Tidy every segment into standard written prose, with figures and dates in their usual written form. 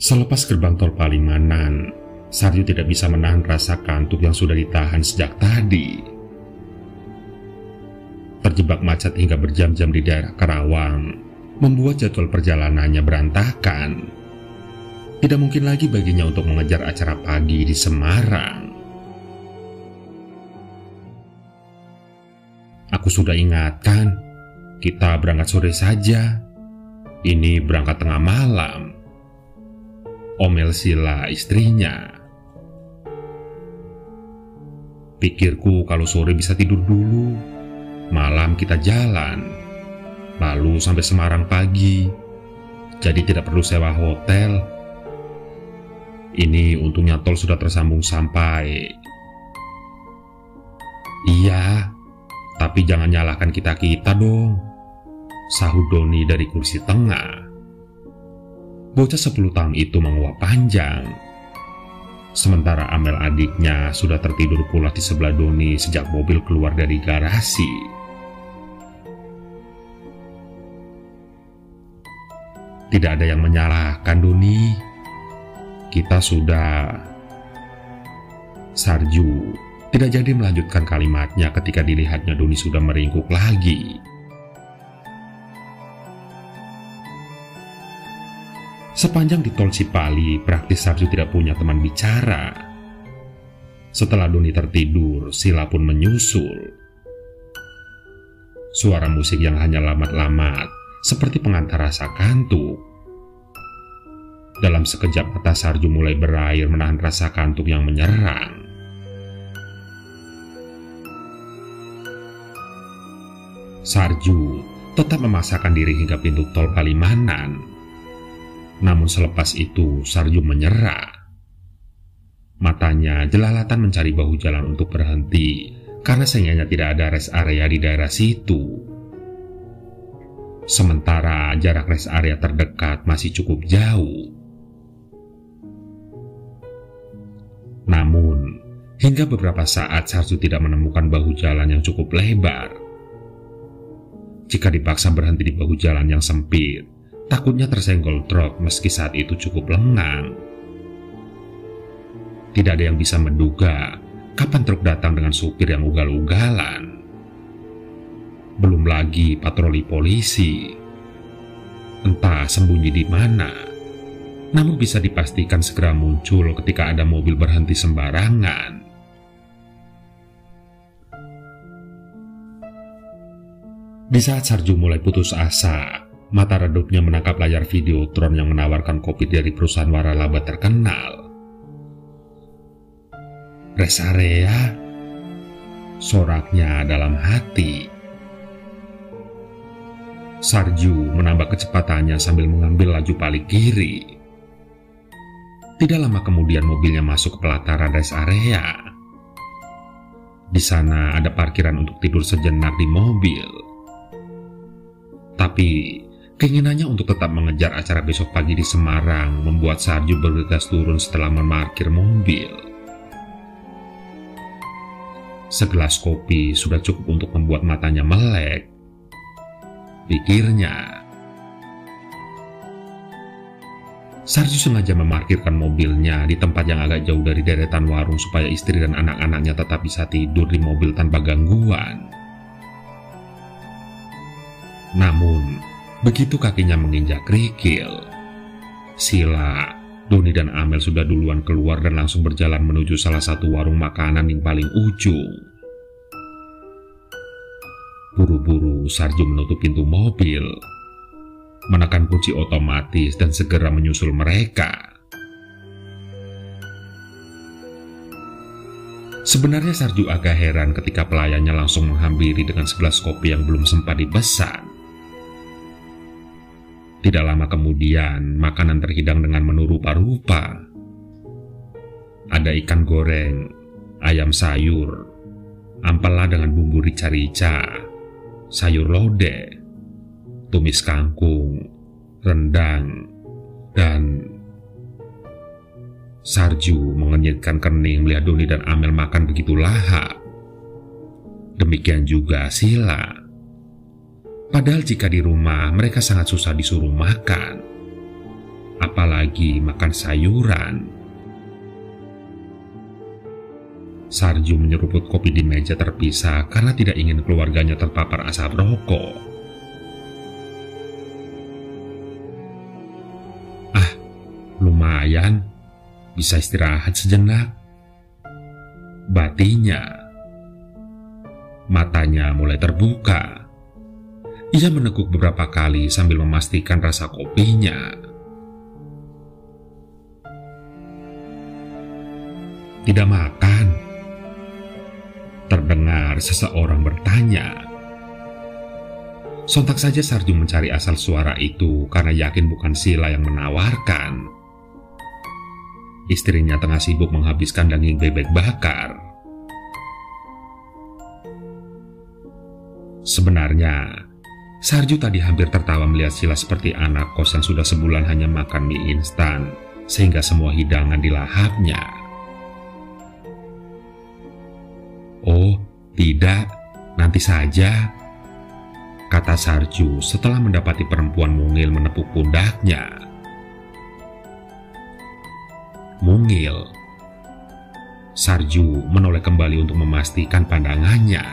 Selepas gerbang tol Palimanan, Sarju tidak bisa menahan rasa kantuk yang sudah ditahan sejak tadi. Terjebak macet hingga berjam-jam di daerah Karawang membuat jadwal perjalanannya berantakan. Tidak mungkin lagi baginya untuk mengejar acara pagi di Semarang. Aku sudah ingatkan, kita berangkat sore saja. Ini berangkat tengah malam, omel Sila istrinya. Pikirku kalau sore bisa tidur dulu, malam kita jalan, lalu sampai Semarang pagi. Jadi tidak perlu sewa hotel. Ini untungnya tol sudah tersambung sampai. Iya, tapi jangan nyalahkan kita-kita dong, sahut Doni dari kursi tengah. Bocah 10 tahun itu menguap panjang. Sementara Amel adiknya sudah tertidur pulas di sebelah Doni sejak mobil keluar dari garasi. Tidak ada yang menyalahkan Doni. Kita sudah... Sarju tidak jadi melanjutkan kalimatnya ketika dilihatnya Doni sudah meringkuk lagi. Sepanjang di tol Cipali, praktis Sarju tidak punya teman bicara. Setelah Doni tertidur, Sila pun menyusul. Suara musik yang hanya lamat-lamat, seperti pengantar rasa kantuk. Dalam sekejap mata Sarju mulai berair menahan rasa kantuk yang menyerang. Sarju tetap memaksakan diri hingga pintu tol Palimanan. Namun selepas itu Sarju menyerah. Matanya jelalatan mencari bahu jalan untuk berhenti karena sayangnya tidak ada rest area di daerah situ. Sementara jarak rest area terdekat masih cukup jauh. Namun, hingga beberapa saat Sarju tidak menemukan bahu jalan yang cukup lebar. Jika dipaksa berhenti di bahu jalan yang sempit, takutnya tersenggol truk meski saat itu cukup lengang. Tidak ada yang bisa menduga kapan truk datang dengan supir yang ugal-ugalan. Belum lagi patroli polisi. Entah sembunyi di mana. Namun bisa dipastikan segera muncul ketika ada mobil berhenti sembarangan. Di saat Sarju mulai putus asa, mata redupnya menangkap layar Videotron yang menawarkan kopi dari perusahaan waralaba terkenal. Rest area, soraknya dalam hati. Sarju menambah kecepatannya sambil mengambil laju paling kiri. Tidak lama kemudian mobilnya masuk ke pelataran rest area. Di sana ada parkiran untuk tidur sejenak di mobil. Tapi keinginannya untuk tetap mengejar acara besok pagi di Semarang membuat Sarju bergegas turun setelah memarkir mobil. Segelas kopi sudah cukup untuk membuat matanya melek, pikirnya. Sarju sengaja memarkirkan mobilnya di tempat yang agak jauh dari deretan warung supaya istri dan anak-anaknya tetap bisa tidur di mobil tanpa gangguan. Namun, begitu kakinya menginjak kerikil, Sila, Doni dan Amel sudah duluan keluar dan langsung berjalan menuju salah satu warung makanan yang paling ujung. Buru-buru Sarju menutup pintu mobil, menekan kunci otomatis dan segera menyusul mereka. Sebenarnya Sarju agak heran ketika pelayannya langsung menghampiri dengan segelas kopi yang belum sempat dipesan. Tidak lama kemudian, makanan terhidang dengan menu rupa-rupa. Ada ikan goreng, ayam sayur, ampela dengan bumbu rica-rica, sayur lodeh, tumis kangkung, rendang, dan... Sarju mengenyitkan kening melihat Doni dan Amel makan begitu lahap. Demikian juga Sila. Padahal jika di rumah mereka sangat susah disuruh makan. apalagi makan sayuran. Sarju menyeruput kopi di meja terpisah karena tidak ingin keluarganya terpapar asap rokok. Ah, lumayan, bisa istirahat sejenak, batinya. Matanya mulai terbuka. Ia meneguk beberapa kali sambil memastikan rasa kopinya. Tidak makan? Terdengar seseorang bertanya. Sontak saja Sarju mencari asal suara itu karena yakin bukan Sila yang menawarkan. Istrinya tengah sibuk menghabiskan daging bebek bakar. Sebenarnya, Sarju tadi hampir tertawa melihat Sila seperti anak kos yang sudah sebulan hanya makan mie instan, sehingga semua hidangan dilahapnya. Oh, tidak, nanti saja, kata Sarju setelah mendapati perempuan mungil menepuk pundaknya. Mungil. Sarju menoleh kembali untuk memastikan pandangannya.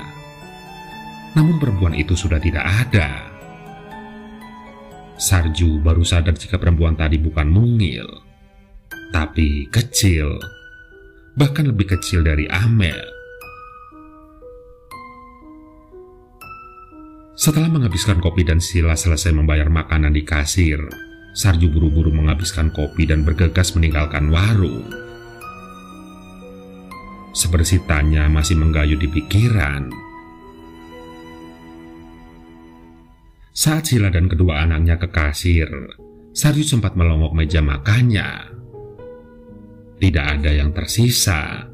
Namun perempuan itu sudah tidak ada. Sarju baru sadar jika perempuan tadi bukan mungil, tapi kecil, bahkan lebih kecil dari Amel. Setelah menghabiskan kopi dan Sila selesai membayar makanan di kasir, Sarju buru-buru menghabiskan kopi dan bergegas meninggalkan warung. Sebersih tanya masih menggayut di pikiran. Saat Sila dan kedua anaknya ke kasir, Sarju sempat melongok meja makannya. Tidak ada yang tersisa.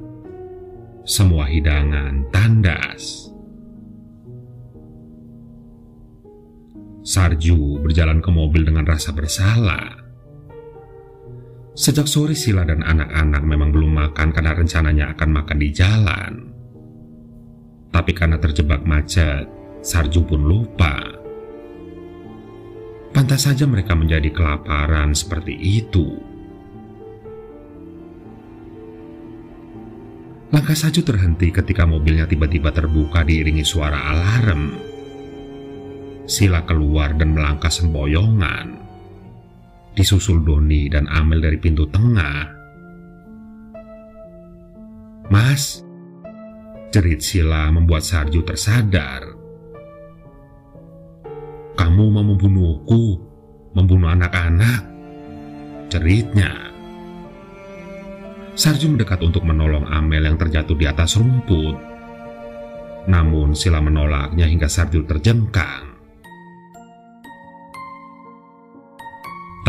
Semua hidangan tandas. Sarju berjalan ke mobil dengan rasa bersalah. Sejak sore Sila dan anak-anak memang belum makan karena rencananya akan makan di jalan. Tapi karena terjebak macet, Sarju pun lupa. Pantas saja mereka menjadi kelaparan seperti itu. Langkah Sarju terhenti ketika mobilnya tiba-tiba terbuka diiringi suara alarm. Sila keluar dan melangkah semboyongan. Disusul Doni dan Amel dari pintu tengah. Mas, jerit Sila membuat Sarju tersadar. Kamu mau membunuhku, membunuh anak-anak, jeritnya. Sarju mendekat untuk menolong Amel yang terjatuh di atas rumput. Namun Sila menolaknya hingga Sarju terjengkang.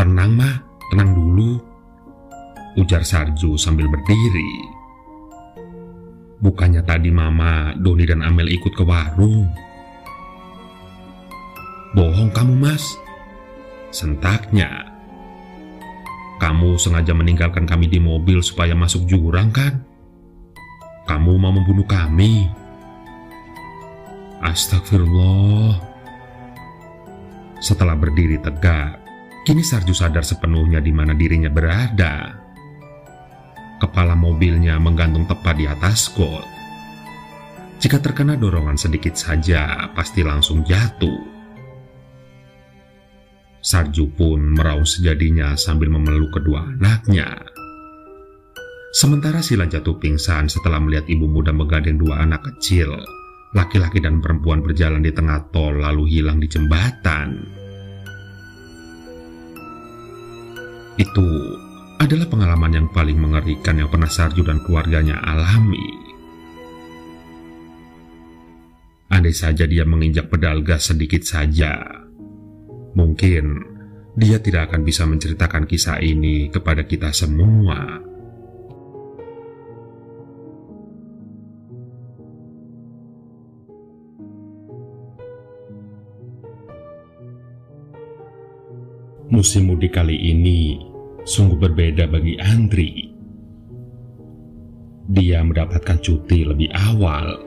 Tenang mah, tenang dulu, ujar Sarju sambil berdiri. Bukannya tadi Mama, Doni dan Amel ikut ke warung. Bohong kamu mas, sentaknya. Kamu sengaja meninggalkan kami di mobil supaya masuk jurang kan? Kamu mau membunuh kami. Astagfirullah. Setelah berdiri tegak, kini Sarju sadar sepenuhnya di mana dirinya berada. Kepala mobilnya menggantung tepat di atas got. Jika terkena dorongan sedikit saja, pasti langsung jatuh. Sarju pun meraung sejadinya sambil memeluk kedua anaknya. Sementara Sila jatuh pingsan setelah melihat ibu muda menggandeng dua anak kecil, laki-laki dan perempuan berjalan di tengah tol lalu hilang di jembatan. Itu adalah pengalaman yang paling mengerikan yang pernah Sarju dan keluarganya alami. Andai saja dia menginjak pedal gas sedikit saja, mungkin dia tidak akan bisa menceritakan kisah ini kepada kita semua. Musim mudik kali ini sungguh berbeda bagi Andri. Dia mendapatkan cuti lebih awal,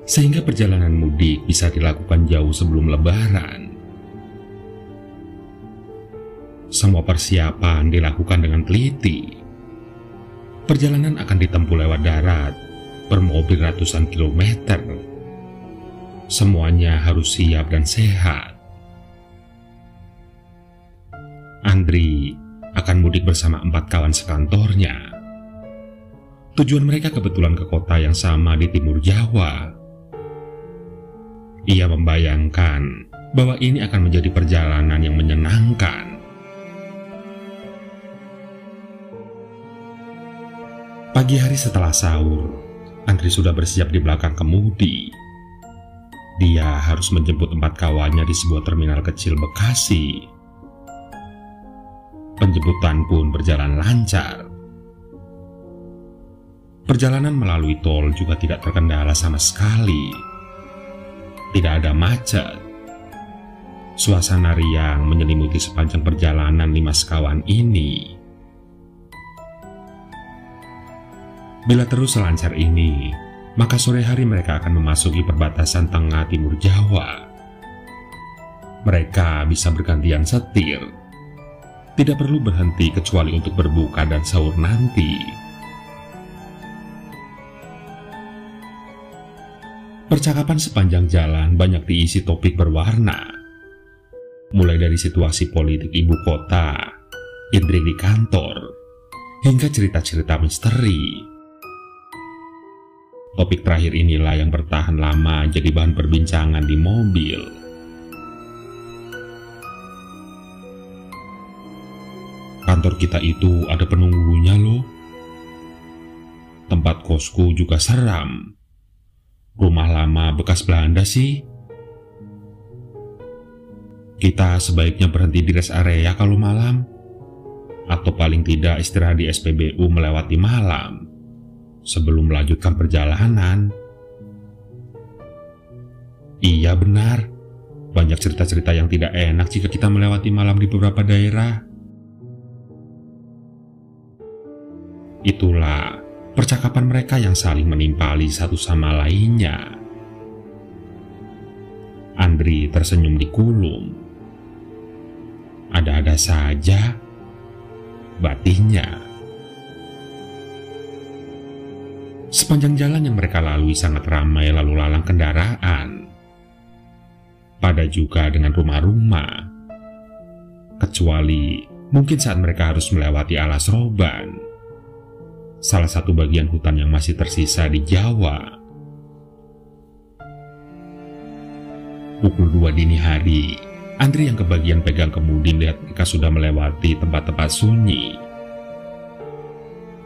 sehingga perjalanan mudik bisa dilakukan jauh sebelum Lebaran. Semua persiapan dilakukan dengan teliti. Perjalanan akan ditempuh lewat darat, bermobil ratusan kilometer. Semuanya harus siap dan sehat. Andri akan mudik bersama 4 kawan sekantornya. Tujuan mereka kebetulan ke kota yang sama di timur Jawa. Ia membayangkan bahwa ini akan menjadi perjalanan yang menyenangkan. Pagi hari setelah sahur, Andri sudah bersiap di belakang kemudi. Dia harus menjemput 4 kawannya di sebuah terminal kecil Bekasi. Penjemputan pun berjalan lancar. Perjalanan melalui tol juga tidak terkendala sama sekali. Tidak ada macet. Suasana riang menyelimuti sepanjang perjalanan 5 sekawan ini. Bila terus selancar ini, maka sore hari mereka akan memasuki perbatasan tengah timur Jawa. Mereka bisa bergantian setir. Tidak perlu berhenti kecuali untuk berbuka dan sahur nanti. Percakapan sepanjang jalan banyak diisi topik berwarna. Mulai dari situasi politik ibu kota, intrik di kantor, hingga cerita-cerita misteri. Topik terakhir inilah yang bertahan lama jadi bahan perbincangan di mobil. Kantor kita itu ada penunggunya loh. Tempat kosku juga seram. Rumah lama bekas Belanda sih. Kita sebaiknya berhenti di rest area kalau malam. Atau paling tidak istirahat di SPBU melewati malam sebelum melanjutkan perjalanan. Iya benar, banyak cerita-cerita yang tidak enak jika kita melewati malam di beberapa daerah. Itulah percakapan mereka yang saling menimpali satu sama lainnya. Andri tersenyum di kulum. Ada-ada saja batinnya. Sepanjang jalan yang mereka lalui sangat ramai lalu lalang kendaraan. Pada juga dengan rumah-rumah. Kecuali mungkin saat mereka harus melewati Alas Roban, salah satu bagian hutan yang masih tersisa di Jawa. Pukul 2 dini hari, Andri yang kebagian pegang kemudi melihat mereka sudah melewati tempat-tempat sunyi.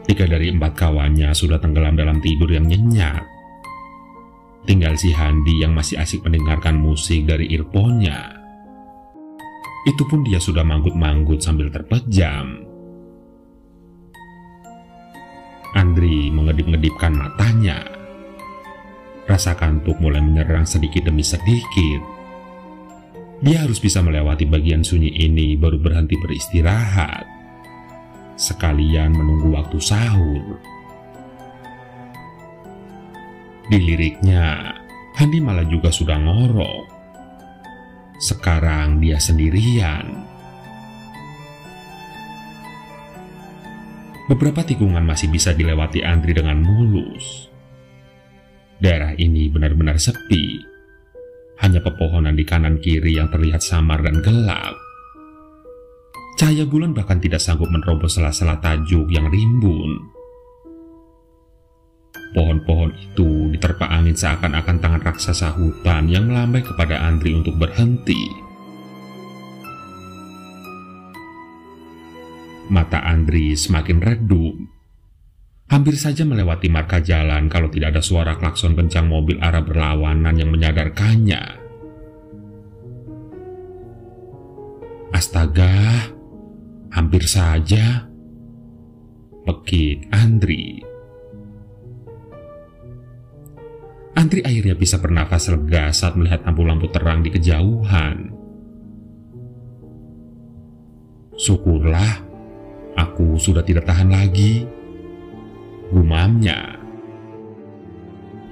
3 dari 4 kawannya sudah tenggelam dalam tidur yang nyenyak. Tinggal si Handi yang masih asik mendengarkan musik dari earphone-nya. Itu pun dia sudah manggut-manggut sambil terpejam. Andri mengedip-ngedipkan matanya. Rasa kantuk mulai menyerang sedikit demi sedikit. Dia harus bisa melewati bagian sunyi ini baru berhenti beristirahat. Sekalian menunggu waktu sahur. Di liriknya, Handi malah juga sudah ngorok. Sekarang dia sendirian. Beberapa tikungan masih bisa dilewati Andri dengan mulus. Daerah ini benar-benar sepi. Hanya pepohonan di kanan kiri yang terlihat samar dan gelap. Cahaya bulan bahkan tidak sanggup menerobos sela-sela tajuk yang rimbun. Pohon-pohon itu diterpa angin seakan-akan tangan raksasa hutan yang melambai kepada Andri untuk berhenti. Mata Andri semakin redup. Hampir saja melewati marka jalan kalau tidak ada suara klakson kencang mobil arah berlawanan yang menyadarkannya. Astaga! Hampir saja, pekik Andri. Andri akhirnya bisa bernafas lega saat melihat lampu-lampu terang di kejauhan. Syukurlah, aku sudah tidak tahan lagi, gumamnya.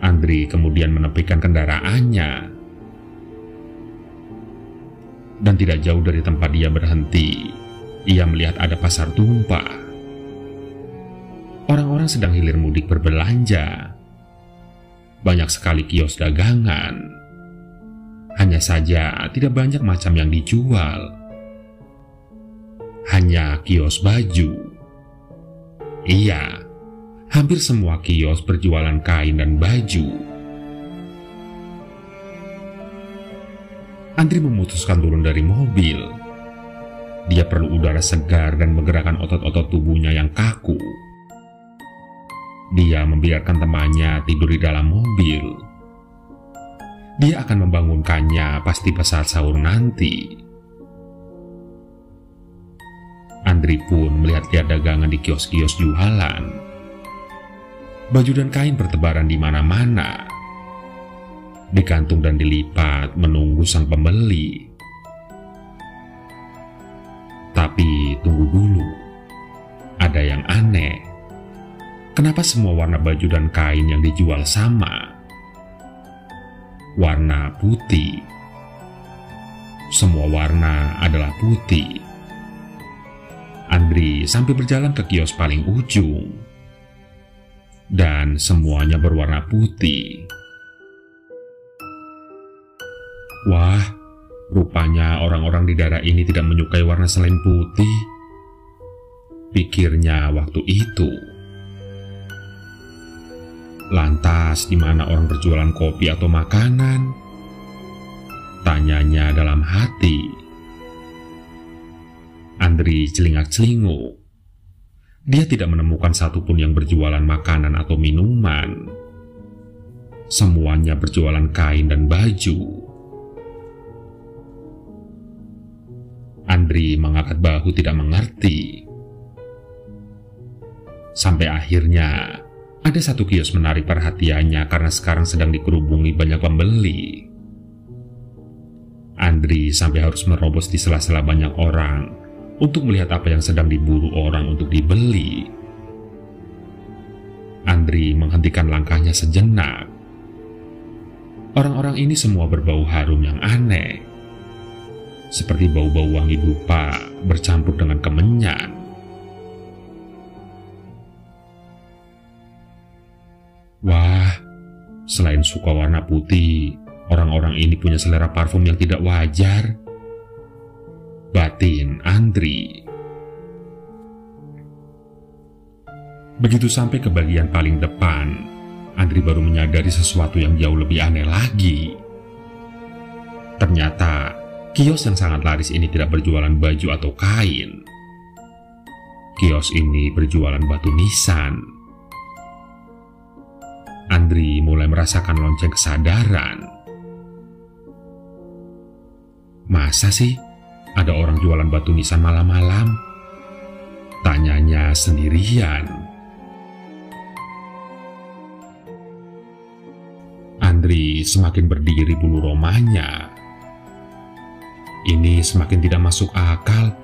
Andri kemudian menepikan kendaraannya. Dan tidak jauh dari tempat dia berhenti, ia melihat ada pasar tumpah. Orang-orang sedang hilir mudik berbelanja. Banyak sekali kios dagangan. Hanya saja tidak banyak macam yang dijual. Hanya kios baju. Iya, hampir semua kios berjualan kain dan baju. Andri memutuskan turun dari mobil. Dia perlu udara segar dan menggerakkan otot-otot tubuhnya yang kaku. Dia membiarkan temannya tidur di dalam mobil. Dia akan membangunkannya pasti pasar sahur nanti. Andri pun melihat-lihat dagangan di kios-kios jualan. Baju dan kain bertebaran di mana-mana, digantung dan dilipat menunggu sang pembeli. Tapi tunggu dulu, ada yang aneh. Kenapa semua warna baju dan kain yang dijual sama? Warna putih. Semua warna adalah putih. Andri sampai berjalan ke kios paling ujung. Dan semuanya berwarna putih. Wah, rupanya orang-orang di daerah ini tidak menyukai warna selain putih. Pikirnya waktu itu. Lantas, di mana orang berjualan kopi atau makanan? Tanyanya dalam hati. Andri celingak-celinguk. Dia tidak menemukan satupun yang berjualan makanan atau minuman. Semuanya berjualan kain dan baju. Andri mengangkat bahu tidak mengerti. Sampai akhirnya ada satu kios menarik perhatiannya karena sekarang sedang dikerubungi banyak pembeli. Andri sampai harus merobos di sela-sela banyak orang untuk melihat apa yang sedang diburu orang untuk dibeli. Andri menghentikan langkahnya sejenak. Orang-orang ini semua berbau harum yang aneh, seperti bau-bau wangi dupa bercampur dengan kemenyan. Wah, selain suka warna putih, orang-orang ini punya selera parfum yang tidak wajar. Batin Andri. Begitu sampai ke bagian paling depan, Andri baru menyadari sesuatu yang jauh lebih aneh lagi. Ternyata kios yang sangat laris ini tidak berjualan baju atau kain. Kios ini berjualan batu nisan. Andri mulai merasakan lonceng kesadaran. Masa sih ada orang jualan batu nisan malam-malam? Tanyanya sendirian. Andri semakin berdiri bulu romanya. Ini semakin tidak masuk akal.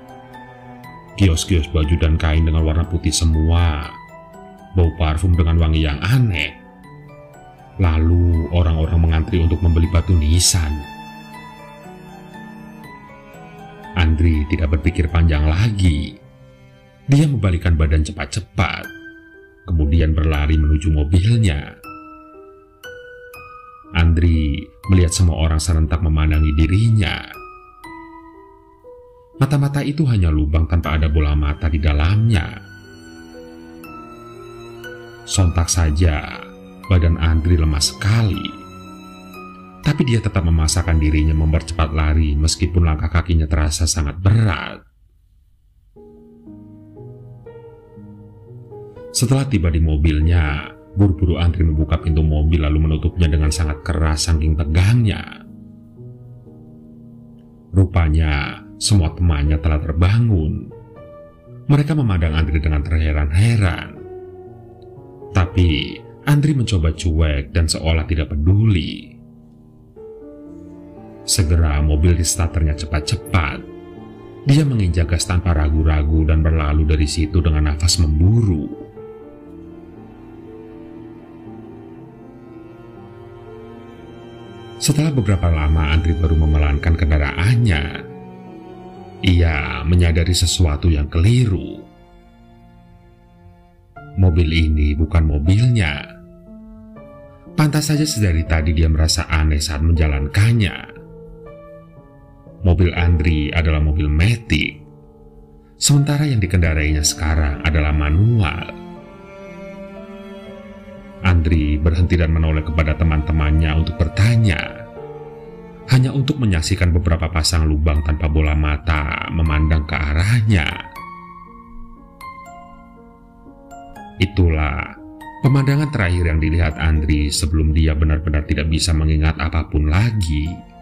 Kios-kios baju dan kain dengan warna putih semua. Bau parfum dengan wangi yang aneh. Lalu orang-orang mengantri untuk membeli batu nisan. Andri tidak berpikir panjang lagi. Dia membalikkan badan cepat-cepat, kemudian berlari menuju mobilnya. Andri melihat semua orang serentak memandangi dirinya. Mata-mata itu hanya lubang tanpa ada bola mata di dalamnya. Sontak saja, badan Andri lemas sekali. Tapi dia tetap memaksakan dirinya mempercepat lari meskipun langkah kakinya terasa sangat berat. Setelah tiba di mobilnya, buru-buru Andri membuka pintu mobil lalu menutupnya dengan sangat keras saking tegangnya. Rupanya semua temannya telah terbangun. Mereka memandang Andri dengan terheran-heran. Tapi Andri mencoba cuek dan seolah tidak peduli. Segera mobil di starternya cepat-cepat. Dia menginjak gas tanpa ragu-ragu dan berlalu dari situ dengan nafas memburu. Setelah beberapa lama Andri baru memelankan kendaraannya. Ia menyadari sesuatu yang keliru. Mobil ini bukan mobilnya. Pantas saja sedari tadi dia merasa aneh saat menjalankannya. Mobil Andri adalah mobil matic, sementara yang dikendarainya sekarang adalah manual. Andri berhenti dan menoleh kepada teman-temannya untuk bertanya, hanya untuk menyaksikan beberapa pasang lubang tanpa bola mata memandang ke arahnya. Itulah pemandangan terakhir yang dilihat Andri sebelum dia benar-benar tidak bisa mengingat apapun lagi.